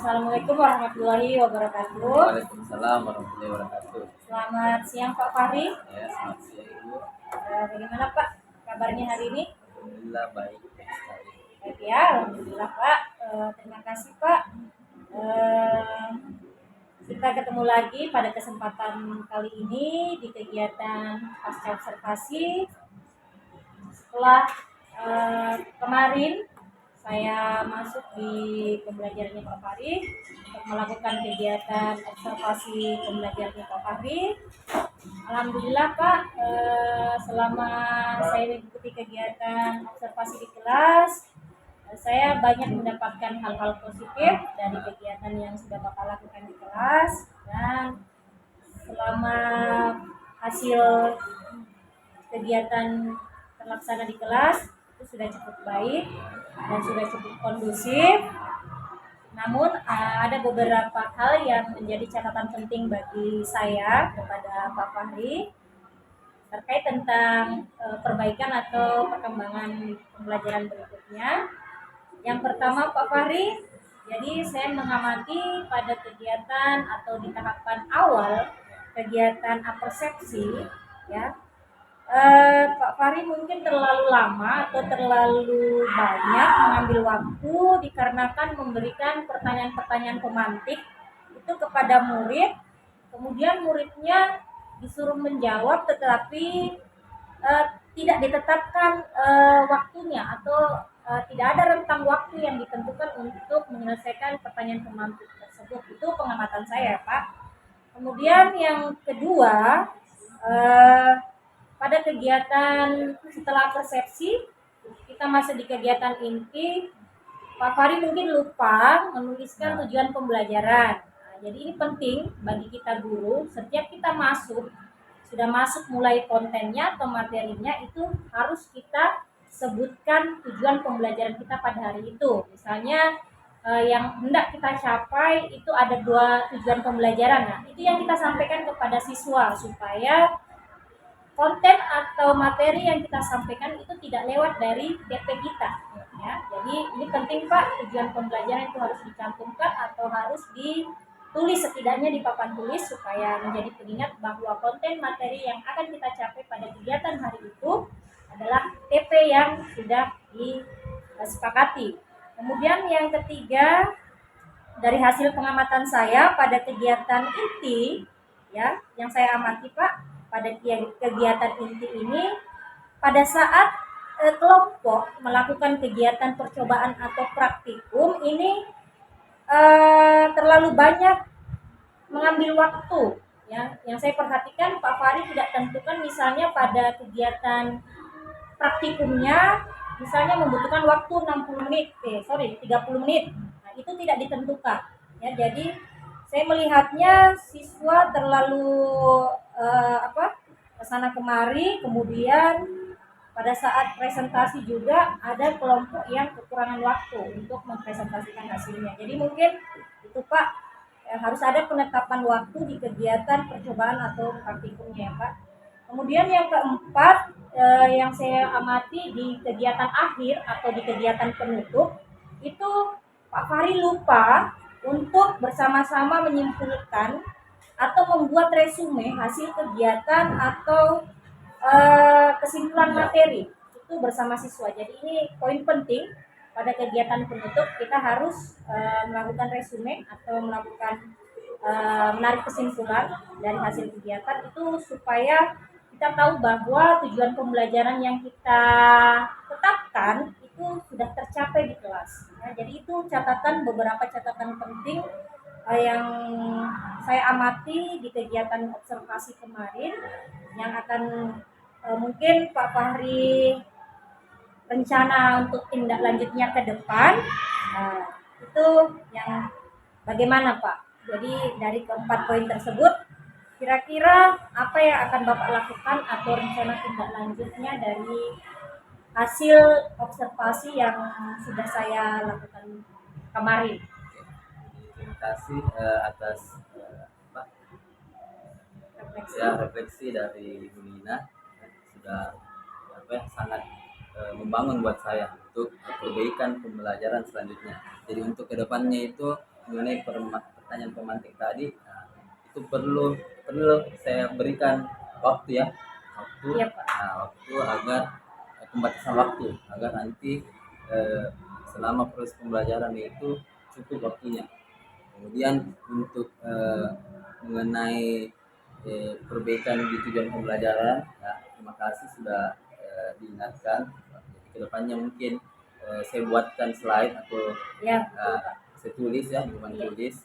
Assalamualaikum warahmatullahi wabarakatuh. Waalaikumsalam warahmatullahi wabarakatuh. Selamat siang Pak Fahri. Ya, selamat siang Ibu. Bagaimana Pak kabarnya hari ini? Alhamdulillah baik sekali. Baik ya, alhamdulillah Pak. Terima kasih Pak. Kita ketemu lagi pada kesempatan kali ini di kegiatan pasca observasi. Setelah kemarin saya masuk di pembelajarannya Pak Fahri untuk melakukan kegiatan observasi pembelajarannya Pak Fahri. Alhamdulillah Pak, selama saya mengikuti kegiatan observasi di kelas, saya banyak mendapatkan hal-hal positif dari kegiatan yang sudah Bapak lakukan di kelas, dan selama hasil kegiatan terlaksana di kelas itu sudah cukup baik dan sudah cukup kondusif. Namun ada beberapa hal yang menjadi catatan penting bagi saya kepada Pak Fahri terkait tentang perbaikan atau perkembangan pembelajaran berikutnya. Yang pertama Pak Fahri, jadi saya mengamati pada kegiatan atau di tahapan awal kegiatan apersepsi, ya, Pak Fahri mungkin terlalu lama atau terlalu banyak mengambil waktu dikarenakan memberikan pertanyaan-pertanyaan pemantik itu kepada murid, kemudian muridnya disuruh menjawab tetapi tidak ditetapkan waktunya atau tidak ada rentang waktu yang ditentukan untuk menyelesaikan pertanyaan pemantik tersebut. Itu pengamatan saya Pak. Kemudian yang kedua, pada kegiatan setelah persepsi, kita masih di kegiatan inti, Pak Fahri mungkin lupa menuliskan tujuan pembelajaran. Nah, jadi ini penting bagi kita guru, setiap kita sudah masuk mulai kontennya atau materinya, itu harus kita sebutkan tujuan pembelajaran kita pada hari itu. Misalnya yang hendak kita capai itu ada 2 tujuan pembelajaran. Nah, itu yang kita sampaikan kepada siswa supaya konten atau materi yang kita sampaikan itu tidak lewat dari DP kita, ya. Jadi ini penting Pak, tujuan pembelajaran itu harus dicantumkan atau harus ditulis setidaknya di papan tulis supaya menjadi pengingat bahwa konten materi yang akan kita capai pada kegiatan hari itu adalah TP yang sudah disepakati. Kemudian yang ketiga, dari hasil pengamatan saya pada kegiatan inti, ya, yang saya amati Pak, pada kegiatan inti ini, pada saat kelompok melakukan kegiatan percobaan atau praktikum ini terlalu banyak mengambil waktu, ya. Yang saya perhatikan Pak Fahri tidak tentukan misalnya pada kegiatan praktikumnya misalnya membutuhkan waktu 30 menit. Nah, itu tidak ditentukan, ya. Jadi saya melihatnya siswa terlalu kesana kemari, kemudian pada saat presentasi juga ada kelompok yang kekurangan waktu untuk mempresentasikan hasilnya. Jadi mungkin itu Pak, harus ada penetapan waktu di kegiatan percobaan atau praktikumnya ya Pak. Kemudian yang keempat, yang saya amati di kegiatan akhir atau di kegiatan penutup itu Pak Fahri lupa untuk bersama-sama menyimpulkan atau membuat resume hasil kegiatan atau kesimpulan materi itu bersama siswa. Jadi ini poin penting pada kegiatan penutup, kita harus melakukan resume atau melakukan menarik kesimpulan dari hasil kegiatan itu supaya kita tahu bahwa tujuan pembelajaran yang kita tetapkan itu sudah tercapai di kelas. Ya, jadi itu beberapa catatan penting yang saya amati di kegiatan observasi kemarin yang akan mungkin Pak Fahri rencana untuk tindak lanjutnya ke depan. Nah, itu yang bagaimana Pak? Jadi dari keempat poin tersebut, kira-kira apa yang akan Bapak lakukan atau rencana tindak lanjutnya dari hasil observasi yang sudah saya lakukan kemarin? Terima kasih atas refleksi dari Bu Nina, sudah sangat membangun buat saya untuk perbaikan pembelajaran selanjutnya. Jadi untuk kedepannya itu mengenai pertanyaan pemantik tadi, nah, itu perlu perlu saya berikan waktu ya, Iya, waktu, Pak. waktu agar pembatasan waktu agar nanti eh, selama proses pembelajaran itu cukup waktunya. Kemudian untuk mengenai perbaikan di tujuan pembelajaran, ya, terima kasih sudah diingatkan. Jadi kedepannya mungkin saya buatkan slide atau Ya, betul, eh, Pak. saya tulis ya, bukan Iya. tulis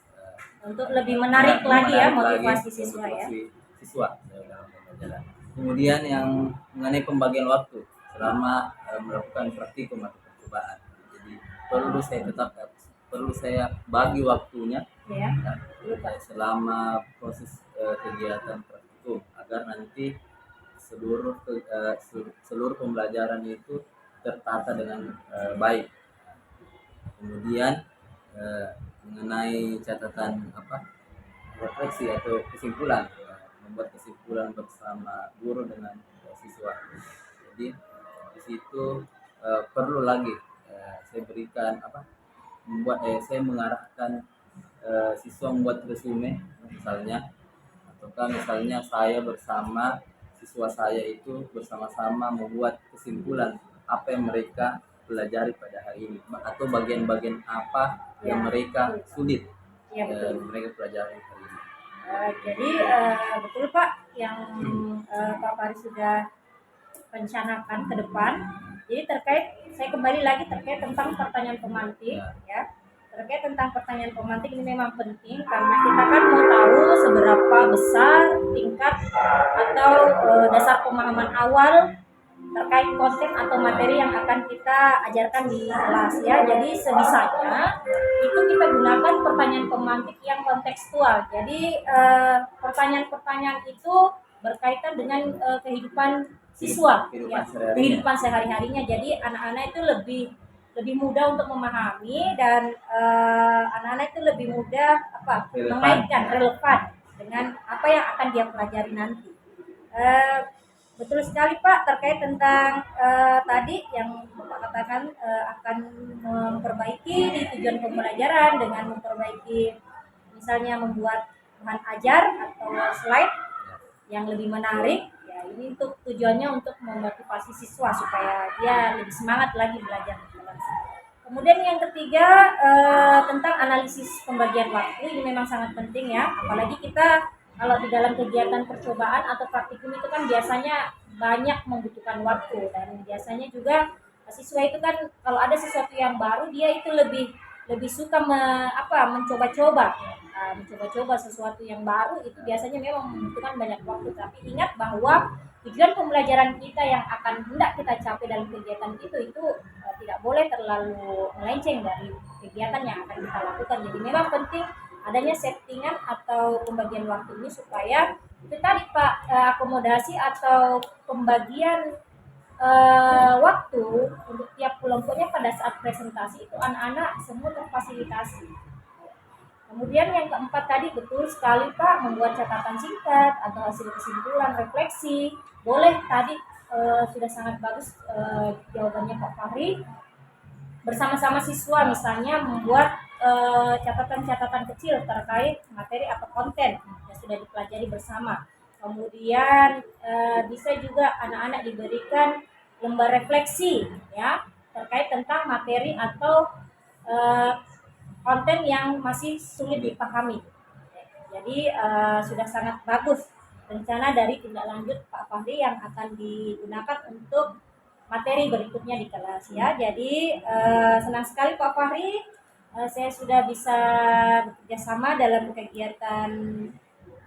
Untuk lebih menarik lagi ya motivasi siswa ya. motivasi siswa dalam pembelajaran. Kemudian yang mengenai pembagian waktu selama melakukan praktikum atau percobaan. Jadi perlu saya bagi waktunya Ya, ya, betul, Pak. selama proses kegiatan praktikum agar nanti seluruh pembelajaran itu tertata dengan baik. Kemudian eh, mengenai catatan refleksi atau kesimpulan, membuat kesimpulan bersama guru dengan siswa. Jadi di situ perlu lagi saya berikan saya mengarahkan siswa membuat resume misalnya, ataukah misalnya saya bersama siswa saya itu bersama-sama membuat kesimpulan apa yang mereka pelajari pada hari ini atau bagian-bagian apa yang Ya, mereka betul. sulit Ya, betul. mereka pelajari hari ini. Jadi betul Pak yang Pak Faris sudah rencanakan ke depan. Jadi terkait saya kembali lagi terkait tentang pertanyaan pemantik ya. Terkait tentang pertanyaan pemantik ini memang penting karena kita kan mau tahu seberapa besar tingkat atau dasar pemahaman awal terkait konten atau materi yang akan kita ajarkan di kelas ya. Jadi sebisanya itu kita gunakan pertanyaan pemantik yang kontekstual. Jadi pertanyaan-pertanyaan itu berkaitan dengan kehidupan siswa, kehidupan sehari-harinya. Jadi anak-anak itu lebih mudah untuk memahami dan anak-anak itu lebih mudah mengaitkan relevan dengan apa yang akan dia pelajari nanti. Betul sekali Pak terkait tentang tadi yang Bapak katakan akan memperbaiki di tujuan pembelajaran dengan memperbaiki misalnya membuat bahan ajar atau slide yang lebih menarik ya, ini untuk tujuannya untuk memotivasi siswa supaya dia lebih semangat lagi belajar di kelas. Kemudian yang ketiga tentang analisis pembagian waktu, ini memang sangat penting ya, apalagi kita kalau di dalam kegiatan percobaan atau praktikum itu kan biasanya banyak membutuhkan waktu dan biasanya juga siswa itu kan kalau ada sesuatu yang baru dia itu lebih suka mencoba-coba. Mencoba-coba sesuatu yang baru itu biasanya memang membutuhkan banyak waktu, tapi ingat bahwa tujuan pembelajaran kita yang akan hendak kita capai dalam kegiatan itu tidak boleh terlalu melenceng dari kegiatan yang akan kita lakukan. Jadi memang penting adanya settingan atau pembagian waktu ini supaya itu tadi Pak akomodasi atau pembagian waktu untuk tiap kelompoknya pada saat presentasi itu anak-anak semua terfasilitasi. Kemudian yang keempat tadi betul sekali Pak membuat catatan singkat atau hasil kesimpulan refleksi boleh tadi sudah sangat bagus jawabannya Pak Fahri bersama-sama siswa misalnya membuat catatan-catatan kecil terkait materi atau konten yang sudah dipelajari bersama. Kemudian bisa juga anak-anak diberikan lembar refleksi ya terkait tentang materi atau konten yang masih sulit dipahami. Jadi sudah sangat bagus rencana dari tindak lanjut Pak Fahri yang akan digunakan untuk materi berikutnya di kelas ya. Jadi senang sekali Pak Fahri saya sudah bisa bekerja sama dalam kegiatan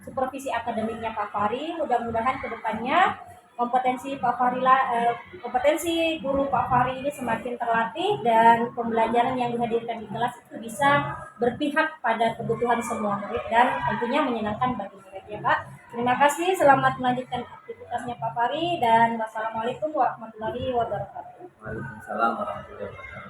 supervisi akademiknya Pak Fahri. Mudah-mudahan kedepannya kompetensi guru Pak Fahri ini semakin terlatih dan pembelajaran yang dihadirkan di kelas itu bisa berpihak pada kebutuhan semua murid dan tentunya menyenangkan bagi murid ya Pak. Terima kasih, selamat melanjutkan aktivitasnya Pak Fahri dan wassalamualaikum warahmatullahi wabarakatuh. Waalaikumsalam warahmatullahi wabarakatuh.